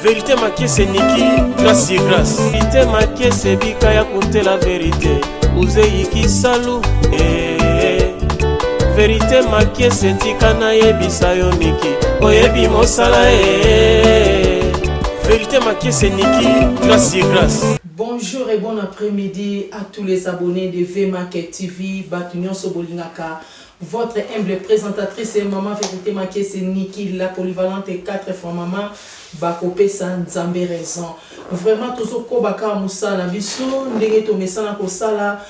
Vérité maquée c'est Niki, grâce et grâce. Vérité maquée c'est Bika ya compter la vérité. Uzeyiki salou, Vérité maquée c'est Tikana yebisa yo Niki. Oyebi mosala, Vérité maquée c'est Niki, grâce et grâce. Bonjour et bon après-midi à tous les abonnés de V-Market TV, Batunion Sobolinaka. Votre humble présentatrice et maman Vérité maquée c'est Niki, la polyvalente et 4 fois maman. Bakopé sans Nzambe raison. Vraiment toujours kobaka musala biso ndenge to mesana ko sala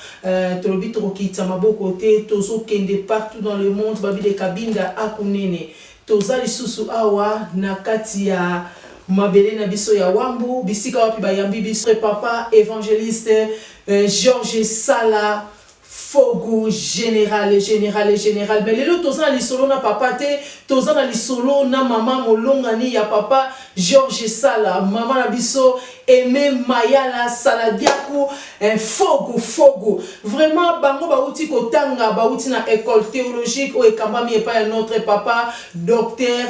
tolobi to kitsa maboko te tozo kende partout dans le monde babi de kabinda akunene toza lisusu awa na kati ya mabele na biso ya wambu bisika wapi bayambi biso papa évangéliste Georges Sala Fogu général mais lelo toza na solo na papa te toza na lisolo na mama molongani ya papa Georges Sala mama na biso Aimé Mayala Saladiakou Fogu vraiment bango bauti kotanga bauti na école théologique o ekambami epa notre papa docteur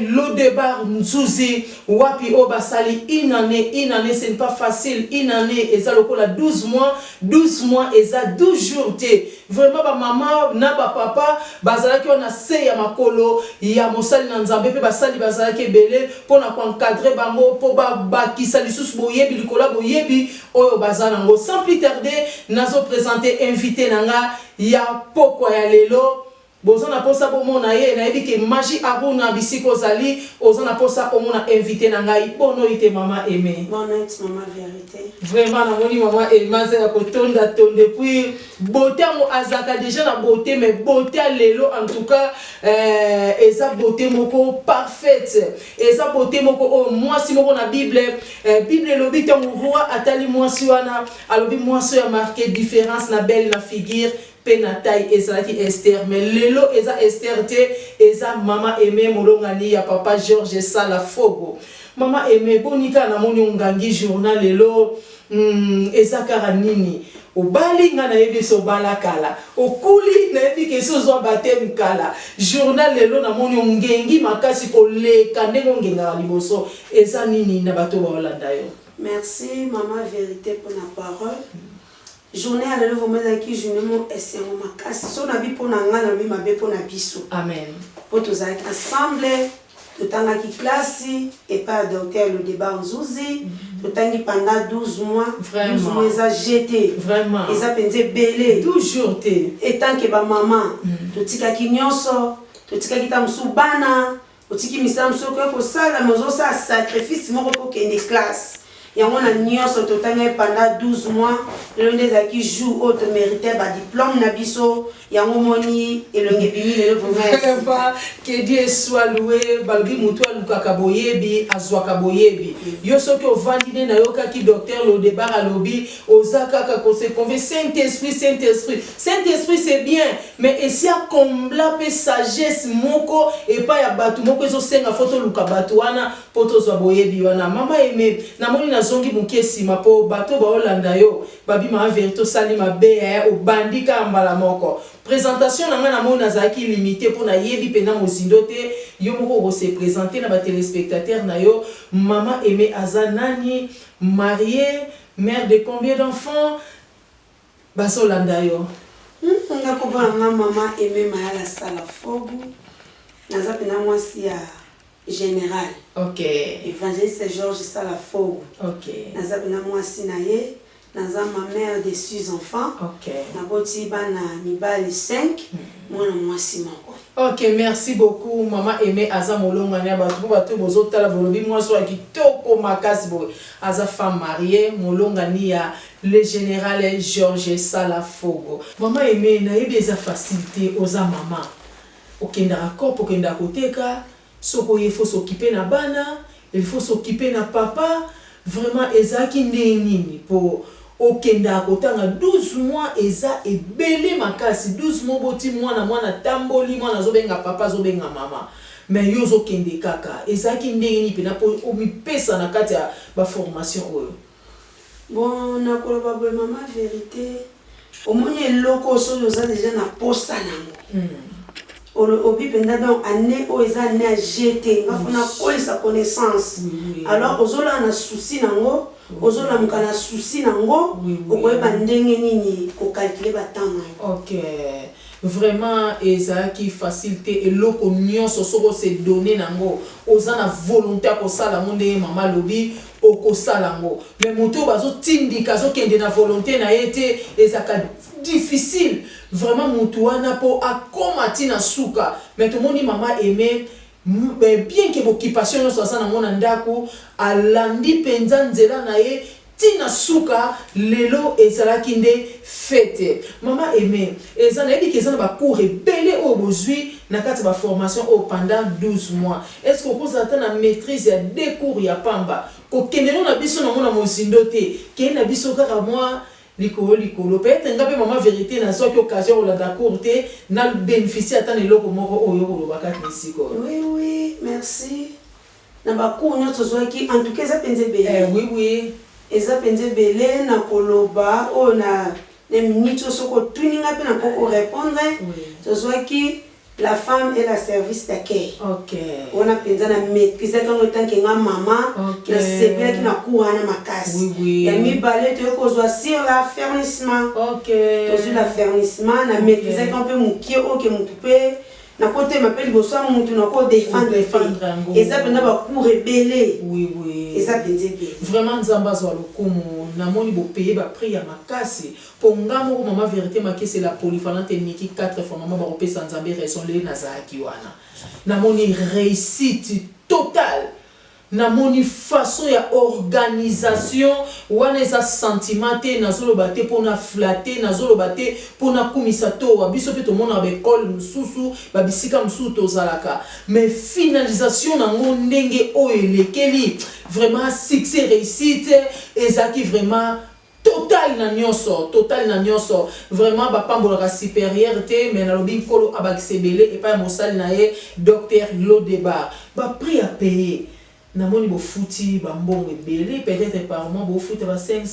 Lodebar Nzuzi wapi o basali une année ce n'est pas facile une année eza lokola 12 mois eza 12 jours te vraiment ba maman na ba papa bazalaki on se ya makolo ya mosali na Nzambe pe basali bazalaki belé pona ko encadrer bango po ba kisali sus boyebi likola boyebi oyo bazana ngo sans plus tarder nazo présenter invité nanga ya pokwa ya lelo bozana posa bomona ye na yebi ke magie aruna bisiko zali ozana posa omona invité nanga ibono ite mama Aimé bonne maman Vérité vraiment na moni mama Aimé za kotonda ton depuis beauté mo azaka déjà na beauté mais beauté à lelo en tout cas eza beauté moko parfaite eza beauté moko o moi si moko na Bible lobi tango roi atali moi si wana alobi moi so ya marqué différence na belle na figure penatai ezalaki Esther mais lelo eza Esther te eza mama Aimé molongani ya papa Georges Sala Fogo mama Aimé bonika na moni ngangi journal lelo eza kara nini obali nga na yebi so balakala okuli na yebi ke so zo batem kala journal lelo na moni ngengi makasi ko leka ndenge ngenga liboso eza nini na bato ba Holanda yo. Merci maman Vérité pour la parole. Journée à l'élevé vous qui journée mon essayons ma casse son habit pour n'anga na bi ma be pour na biso. Amen. Pour tous avec ensemble le temps qui classe et pas docteur le débat en Nzuzi le temps qui pendant 12 mois vraiment 12 mois ça jeté vraiment et ça pensé belé toujours té et tant que ba maman to tika kinyonso to tika kita musubana to tika misam soko ko sala mozo sa sacrifice moko ko kende classe. Et on a nyonso totanga pendant 12 mois le ndeza qui joue autre mérité ba diplôme na biso ya ngomoni elonge bimi le vraiment que Dieu soit loué balbi mutu alukaka boyebi azwaka boyebi yo soki ovandine na yoka ki docteur le débat alobi ozaka ka ko se convainc Saint-Esprit c'est bien mais esi a combla pe sagesse moko et pas ya batu moko ezo senga photo luka batu wana poto zwa boyebi wana mama Aimé na moni na zongi mukesi mapo bato ba Holanda yo babi ma Vérité sali mabe obandika mbala moko présentation nanga na mona zaki limité pour na yebi pena mozindo te yo moko se présenter na ba téléspectateurs na yo mama Aimé azanani mariée mère de combien d'enfants baso Holanda yo nga ko ba maman Aimé Mayala Sala Fogu naza pena mwasi ya général. OK. Évangéliste Georges Sala Fogu. OK. Naza pena mwasi na ye naza ma mère de 6 enfants. OK. Naboti bana mibali 5 mwana mwasi moko. OK, merci beaucoup maman Aimé aza molongani bato bozotala bolobi mwasi wa kitoko makasi bo aza femme mariée molongani ya le général Georges Sala Fogo. Maman Aimé na yebi eza facilité oza maman. Okenda akop okenda koteka soko il faut s'occuper na bana il faut s'occuper na papa vraiment ezaki nini pour okenda kotanga 12 mois eza ebele makasi 12 mois boti mwana tamboli mwana zobenga papa zobenga mama mais yo zo kende kaka ezaki nini pena po omipesa na kati ya ba formation oyo bon na koloba boy maman Vérité au moins eloko so yoza déjà na posta nango obi penda donc année o eza année à jeter nga fona ko sa connaissance alors ozola na souci nango ozola mukana souci nango okoyeba ndenge nini ko calculer ba temps. OK, vraiment ezaki facilité et loko nyonso soko se donner nango oza na volonté ko sala monde mama lobi oko sala ngo mais moto bazo tindika zo kende na volonté na yete ezaka difficile vraiment moto wana po akomati na suka mais tout monde mama aimé bien que occupation nyonso asa na mona ndako alandi penza nzela na ye tina suka lelo ezalaki nde fete mama aimé ezana yebi kezana ba cours ebele o bozui na kati ba formation au pendant 12 mois est-ce que vous ata na maîtrise ya deux cours ya pamba ko kendelo na biso na mona mosindo te ke na biso kaka moi likolo peut-être ngape mama vérité na soki occasion la d'accord te na bénéficier ata na eloko moko oyo ko lobaka kisiko. Oui merci na ba cours nyonso zoki en tout cas ça penze bele oui eza penze bele na koloba o na les minutes soko tuninga pe na poko répondre zoki la femme est la service d'accueil. OK. On a pensé na maîtrise quand on tant que nga maman na sebela ki na kuwa na makasi. Oui. Ya mi balé te ko zo sur la fermissement. OK. Sur la fermissement na maîtrise quand peut mukie o ke mutupe na côté m'appelle bo so mutu na ko défendre. Et ça pena ba cour rebelle. Oui. Et ça pensé bien. Vraiment nzamba zo lokumu na moni bo payer ba prix ya makasi. Ponga mo mama vérité maké c'est la polyvalente niki 4 fois maman ba kopesa nzambe raison le nazaki wana. Na moni réussite totale. Na moni façon ya organisation wana eza sentiment te nazolo bate pona flatter nazolo bate pona kumisa to wa biso pe to mona ba école mususu ba bisika mususu to zalaka mais finalisation nango ndenge o elekeli vraiment succès réussite ezaki vraiment total na nyonso vraiment ba pambola supériorité mais na lobi kolo abakisebele et pas mosali na ye docteur Lodebar ba prix à payer na moni bo fouti ba mbongo ebele peut-être par mois bo fouti ba $500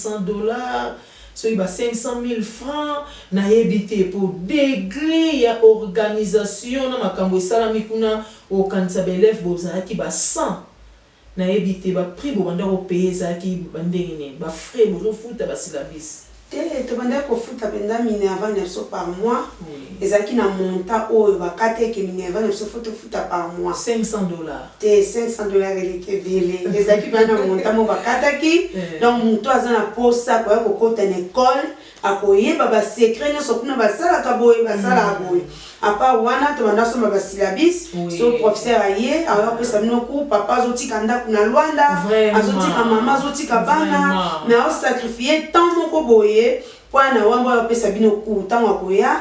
so ba 500 000 francs na yebité pour degré ya organisation na makambo esalami kuna o kanisa belef bo zaki ba 100 na yebité ba prix bo banda ko payer zaki bandenge ba frais bo fouti ba syllabus te banda ko futa benda Minerva 900 par mois ezaki na monta o bakate ke Minerva 900 futa par mois $500 te $500 eleke vele ezaki bana monta mo bakata ki donc muto azana posa ko kota na école akoyeba ba secret no sokuna basala ka boye basala boye apa wana to banda soma ba syllabus so professeur aye alors pesa bino ku papa zotika ndaku na Luanda azotika mama zotika bana mais au sacrifier tant moko boye pwana wamba pesa bino ku tango akoya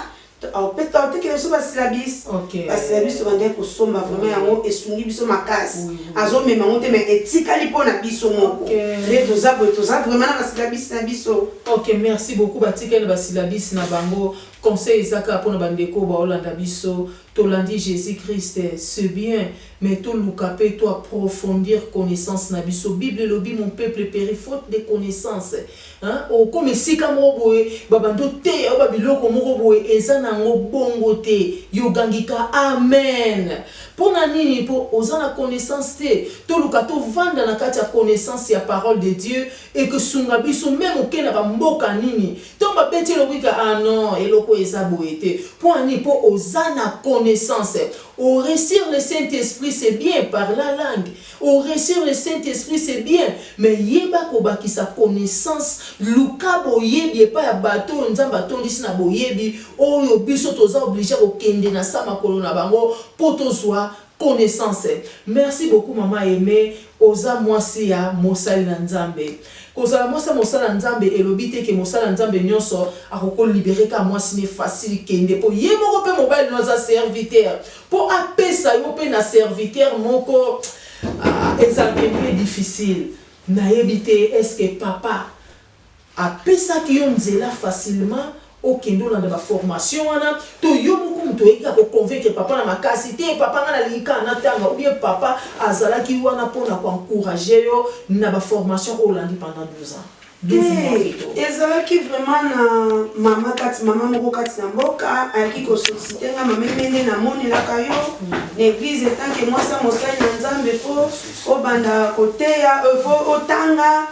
au peta te que so ba syllabus ba syllabus banda ko soma vraiment yango esungi biso makasi azo mema ngote mais etikali pona biso moko les deux abo toza vraiment na ba syllabus na biso. OK, merci beaucoup batikeli ba syllabus na bango conseil ezaka pona bandeko ba olanda biso tolandi Jésus-Christ c'est bien mais tout lukape to approfondir connaissance na biso Bible lobi mon peuple périt faute de connaissance hein o comme sika mo boye babando te o babiloko moko boye eza nango bongo te yogangika amen pona nini po ozana connaissance te to lukato vanda na kati ya connaissance ya parole de Dieu et que sunga biso même okena ba mboka nini to ba beti lobika ah non eloko eza boye te poni po ozana connaissance au réussir le Saint-Esprit c'est bien par la langue au réussir le Saint-Esprit c'est bien mais yeba ko baki sa connaissance luka boyebi pa ya bato nzamba tondisi na boyebi oyo biso toza obligé ko kende na sama kolo na bango poto zwa connaissance. Merci beaucoup maman aimé oza mwasi ya mosali na nzambe kozala mwasi mosala nzambe elobite ke mosala nzambe nyonso akoko libérer ka mwasi ne facile kende po ye moko pe mobile noza serviteur po apesa yo pe na serviteur moko ezalaka difficile na yebite est-ce que papa apesa ki yo nzela facilement au kendo na ba formation wana to yo beaucoup mto eka ko convaincre papa na makasi te papa ngana lika na tanga ou bien papa azala ki wana pona ko encourager yo na ba formation au landi pendant 12 ans 12 mois. Ezalaki vraiment na mama moko kati na mboka ayaki kosollicite nga mama mende na monelaka yo na église etanke mwasa mosali na nzambe fo obanda koteya fo otanga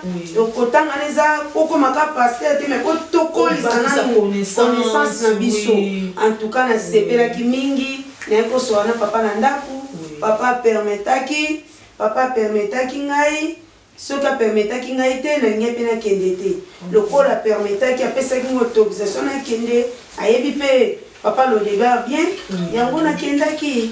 kotanga neza okomaka paster te mais otokolisa na connaissance na biso. En tout cas nasepelaki mingi naye kosola na papa na ndaku. Papa permetaki ngai soki apermetaki ngai te nalingi mpe nakende te lokola permetaki apesaki ngo autorisation nakende ayebi mpe papa le débat bien yango nakendaki.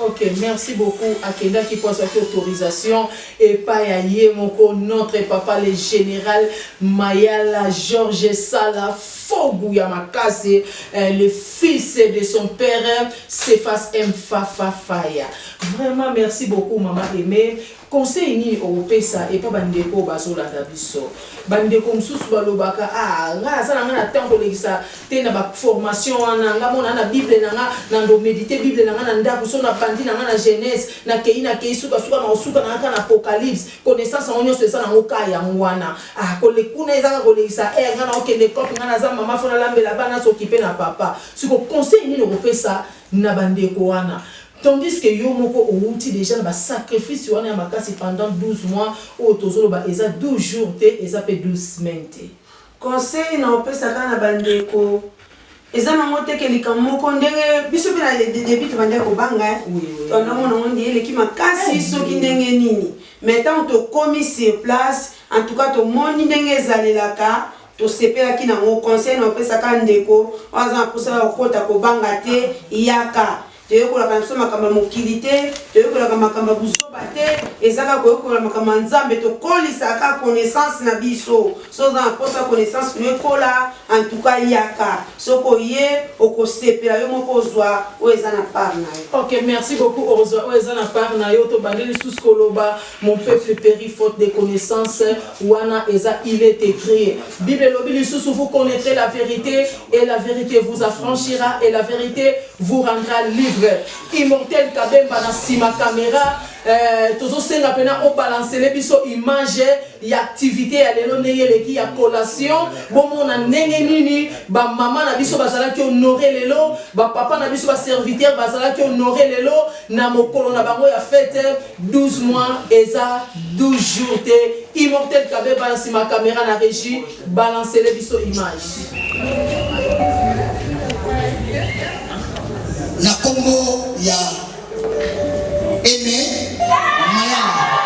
Ok, merci beaucoup. Akenda qui pose cette autorisation et pas y moko notre papa le général Mayala Georges Sala Fogou Yamakase, le fils de son père Cephas M. Fafafaya. Vraiment merci beaucoup maman aimée. Conseil ni au pesa et pas bandeko bazola dabiso. Bandeko msusu balobaka nga ça nga na temps kolekisa te na ba formation nga mona na bible nga na ndo méditer bible nga na ndako so na pandi nga na Genèse na kei suka na apocalypse connaissance onyo c'est ça na okaya ngwana kolekuna ezanga kolekisa nga na okende kopi nga na za mama fona lambela bana s'occuper na papa. Siko conseil ni au pesa na bandeko wana. Tandis que yo moko outi déjà na sacrifice wana ya makasi pendant 12 mois ou tozolo ba eza 12 jours te eza pe 12 semaines te. Conseil na opesaka na bandeko eza nango te kelika moko ndenge biso pe na début bandeko banga tondamona ngondi eleki makasi soki ndenge nini mais tant to komi sur place en tout cas to moni ndenge ezalelaka to sepelaki nango. Conseil na opesaka ndeko waza mpusaka kokota kobanga te yaka teyokolaka biso makambo mokili te teyokolaka makambo buzoba te ezaka koyokola makambo nzambe tokolisaka connaissance na biso soza mposa connaissance nekola en tout cas yaka soko ye okosepela yo moko ozwa oyo eza na part na yo. Ok, merci beaucoup ozwa oyo eza na part na yo tobandeli lisusu koloba mon peuple périt faute de connaissance wana eza il est écrit Bible lobi lisusu vous connaîtrez la vérité et la vérité vous affranchira et la vérité vous rendra libre. Immortel Kabemba na sima caméra tozo senga pena o balancer les biso image ya activité ya lelo ndenge leki ya collation bomo na ndenge nini ba mama na biso bazala ki honorer lelo ba papa na biso ba serviteur bazala ki honorer lelo na mokolo na bango ya fête 12 mois eza 12 jours te. Immortel Kabemba na sima caméra na régie balancer les biso image na Congo ya Aimé Mayala.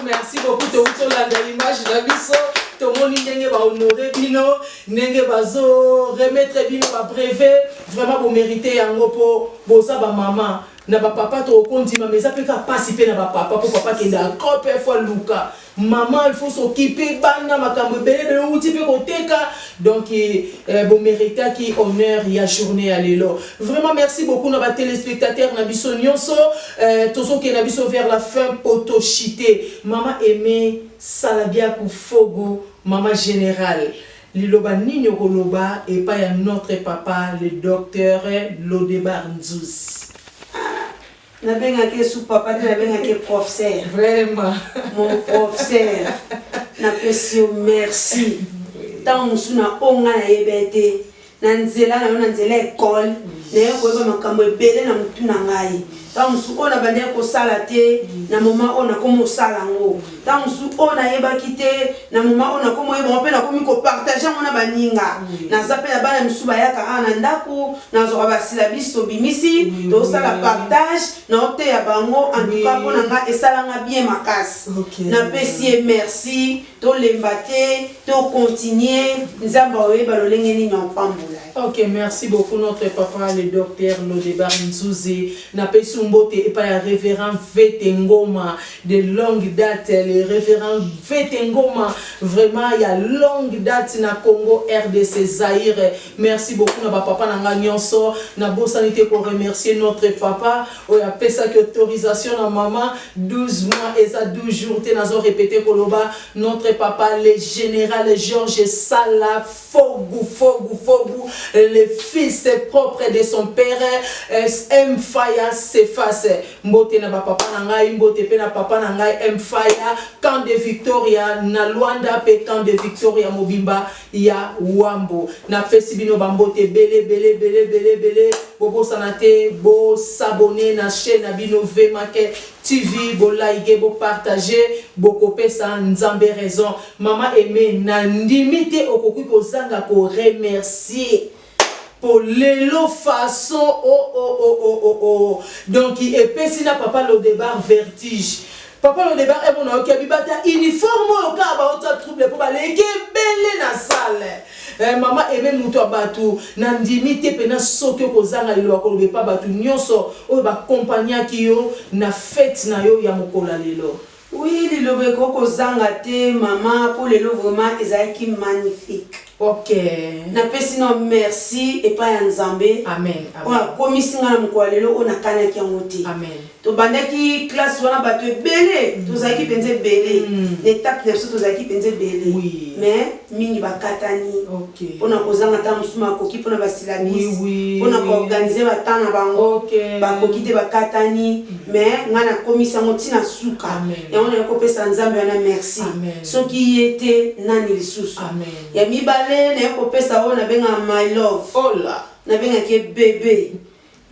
merci beaucoup te utolanda l'image na biso tomoni ndenge ba honorer bino ndenge bazo remettre bino ba brevet vraiment bo mériter yango po boza ba maman na ba papa to kondima mais ça peut ka passer pe na ba papa pour papa kenda encore fois Luka maman il faut s'occuper bana makambo bele outi pe koteka donc bon mériter qui honneur ya journée à lelo vraiment merci beaucoup na ba téléspectateurs na biso nyonso tozo ke na biso vers la fin poto chité maman aimée Salabia Kufogo maman générale Liloba Nino Koloba et pas notre papa, le docteur Lodebar Nzouzi. Na benga ke sous papa, na benga ke professeur. Vraiment. Mon professeur. Na pesio merci. Tant sous na onga na yebete. Na nzela école. Na yeko ba makambo ebele na mutu na ngai. Tant sous ona bande ko sala te na mama ona komo sala ngo. Tant sous ona yeba kite na mama ona komo yeba pe na komi ko partager mona baninga. Na zape na bana misuba yaka ana ndaku na zo ba syllabus bimisi to sala partage na ote ya bango en tout cas pona nga esala nga bien makasi. Na pesi merci to lembate to continuer nzamba oyeba lolenge ni nyopambula. Ok, merci beaucoup notre papa le docteur Lodebar Nzouzi. Na pesi mbote et pas le révérend Vetengoma de longue date, le révérend Vetengoma, vraiment il y a longue date na Congo RDC Zaïre. Merci beaucoup na papa na nyonso na bosanité pour remercier notre papa. On a fait ça que autorisation na maman 12 mois et ça 12 jours te nazo répété koloba notre papa le général Georges Sala Fogu le fils propre de son père Mfaya s'efface. Mbote na papa na ngai, mbote pe na papa na ngai Mfaya, camp de Victoria na Luanda pe camp de Victoria Mobimba ya Wambo. Na pesi bino bambote bele bobo sanate bo s'abonner na chaîne na bino Vemake TV, bo like, bo partager, bo kopé sa nzambe raison. Maman aimé na ndimite okoki kozanga ko remercier pour l'élo façon donc il est pesé na papa Lodebar vertige. Papa Lodebar est mon ok bibata uniforme au cas ba autre trouble pour baleke belé na salle. Maman aimé muto abatu na ndimite pena soki kozanga lelo akolobe pa batu nyonso o ba compagnie ki yo na fête na yo ya mokola lelo. Oui, le koko zanga te maman pour lelo vraiment ezaki magnifique. Ok. Na pesi no merci et pas nzambe. Amen. On a commis na mkwalelo on a kana ki ngote. Amen. To bandaki classe wana bato belé, to zaki penze belé. L'étape de to zaki penze belé. Oui. Mais mingi bakatani. Ok. On a kozanga ta musuma koki pona basilamis. Oui. On a organiser batana bango. Ok. Ba koki te bakatani. Mais ngana komisa ngotina suka. Et on a kopesa nzambe wana merci. Amen. Soki yete nani lisusu. Amen. Ya mibale na kopesa ona benga my love. Oh là. Na benga ke bébé.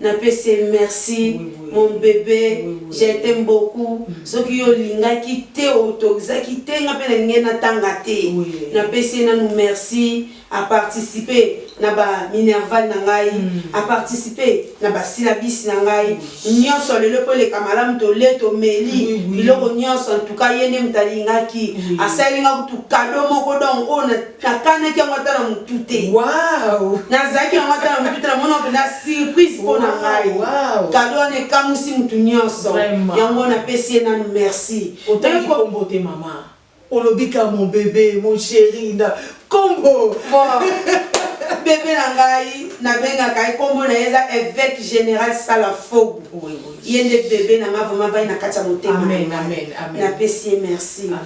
Na pese merci. Mon bébé, je t'aime beaucoup. Ce qui yo linga qui te autorisé, qui te ngapela ngena tangate. Na pese na nous merci à participer na ba minerval na ngai, à participer na ba syllabus na ngai. Nyonso lelo po le kamalam to le to meli. Biloko nyonso en tout cas yene mtalinga ki. Asalinga kutu cadeau moko donc on na kana ki ngata na mutute. Wow. Na zaki ngata na mutute na mona na surprise pour na ngai. Wow. Cadeau ne kamusi mutu nyonso. Yango na pesi na merci. Autant combo te maman. Olobika mon bébé, mon chéri, combo. Bébé na benga kai combo na eza évêque général Sala Fogu. Oui. Yende bébé na nga vraiment vai na kata motema. Amen. Na pesi merci. Amen.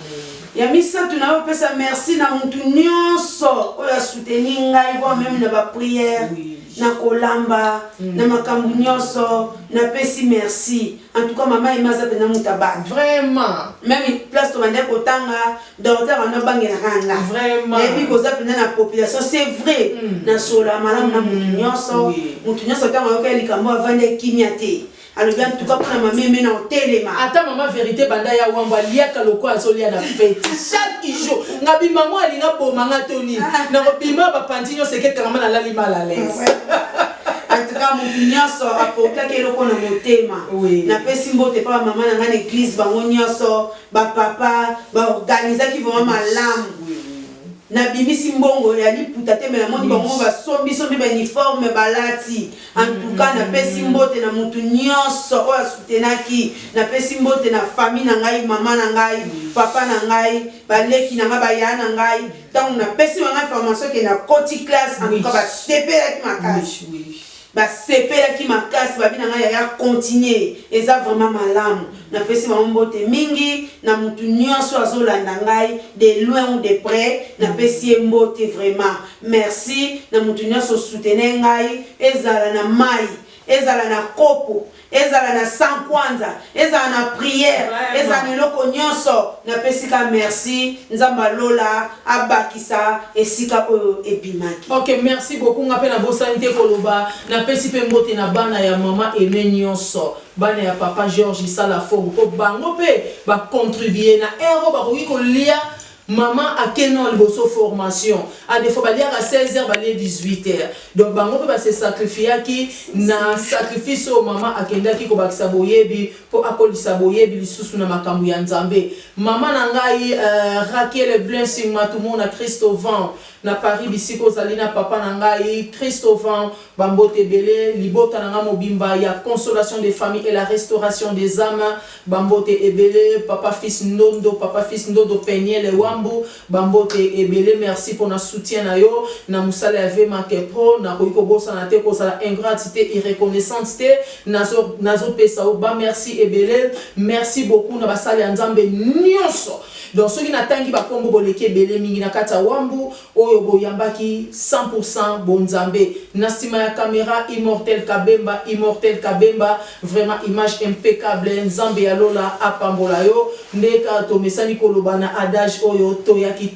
Ya misa tuna pesa merci na mutu nyonso oya soutenir ngai voire même na ba prière. Na kolamba na makambu nyonso na pesi merci. En tout cas maman emaza pena mutaba. Vraiment. Même place to bande kotanga docteur ana bangi na kanga. Vraiment. Et puis koza pena na population c'est vrai. Na sola malam na mutu nyonso tanga yoka likambo avande kimiate. Alors bien tout cas pour la maman mais na hotelema. Ata maman vérité banda ya wamba liaka loko azolia na fête. Chaque jour ngabi maman alinga bomanga toni. Na bima ba pandinyo seke kama na lali mal à l'aise. En tout cas mutu nyonso apota ke loko na motema. Na pesi mbote pa maman na ngana église bango nyonso ba papa ba organiser ki vraiment malamu. Na bimisi mbongo ya liputa te mela moni bango ba sombi ba uniforme balati. En tout cas na pesi mbote na mutu nyonso o soutenaki na pesi mbote na famille na ngai mama na ngai papa na ngai baleki na ngai ba ya na ngai donc na pesi wana formation ke na koti classe en tout cas ba sepela ki makasi. basepelaki makasi babi na ngai ya continuer eza vraiment malamu napesi bango mbote mingi na mutu nyonso azolanda ngai de loin ou de près napesi ye mbote vraiment merci na mutu nyonso soutenir ngai ezala na mai ezala na kopo ezala na sang kwanza ezala na prière ezala na loko nyonso napesi ka merci nzamba lola abakisa esika oyo ebimaki. Ok, merci beaucoup. Ngape na bosanité koloba na pesi pe mbote na bana ya mama Aimé nyonso bana ya papa George Sala Fogo ko bango pe ba contribuer na ero ba ko lia maman a kenon liboso formation a des fois ba lia à 16h ba lia 18h donc bango pe ba se sacrifier ki na sacrifice o maman akenda ki ko bakisa boyebi po akolisa boyebi lisusu na makambu ya Nzambe maman na ngai Raquel Blessing matumo na Christovan na Paris bisiko zalina papa na ngai Christovan bambote belé libota na mobimba ya consolation des familles et la restauration des âmes bambote ebele papa fils Ndondo Peniel Wambu bambote ebele merci pour na soutien na yo na musala ya Vema Pro na koiko bosa na te ko sala ingratitude et reconnaissance te nazo pesa o ba merci ebele merci beaucoup na basali ya Nzambe nyonso donc ceux qui n'attendent pas comme boleke belé mingi na kata Wambu oyo boyambaki 100% bonzambe nasima ya caméra immortel kabemba vraiment image impeccable nzambe ya lola apambola yo ndeka to mesani kolobana adage oyo toyaki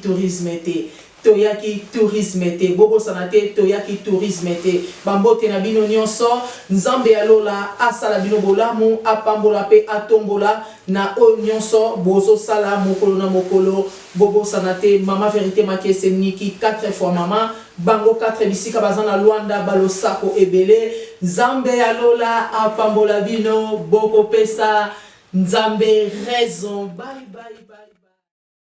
tourisme te bobo sanate toyaki tourisme te bambote na bino nyonso nzambe ya lola asala bino bolamu apambola pe atombola na oyo nyonso bozo sala mokolo na mokolo bobo sanate mama vérité makese niki 4 fois mama bango 4 bisika bazana Luanda balosako ebele nzambe ya lola apambola bino boko pesa nzambe raison bye bye.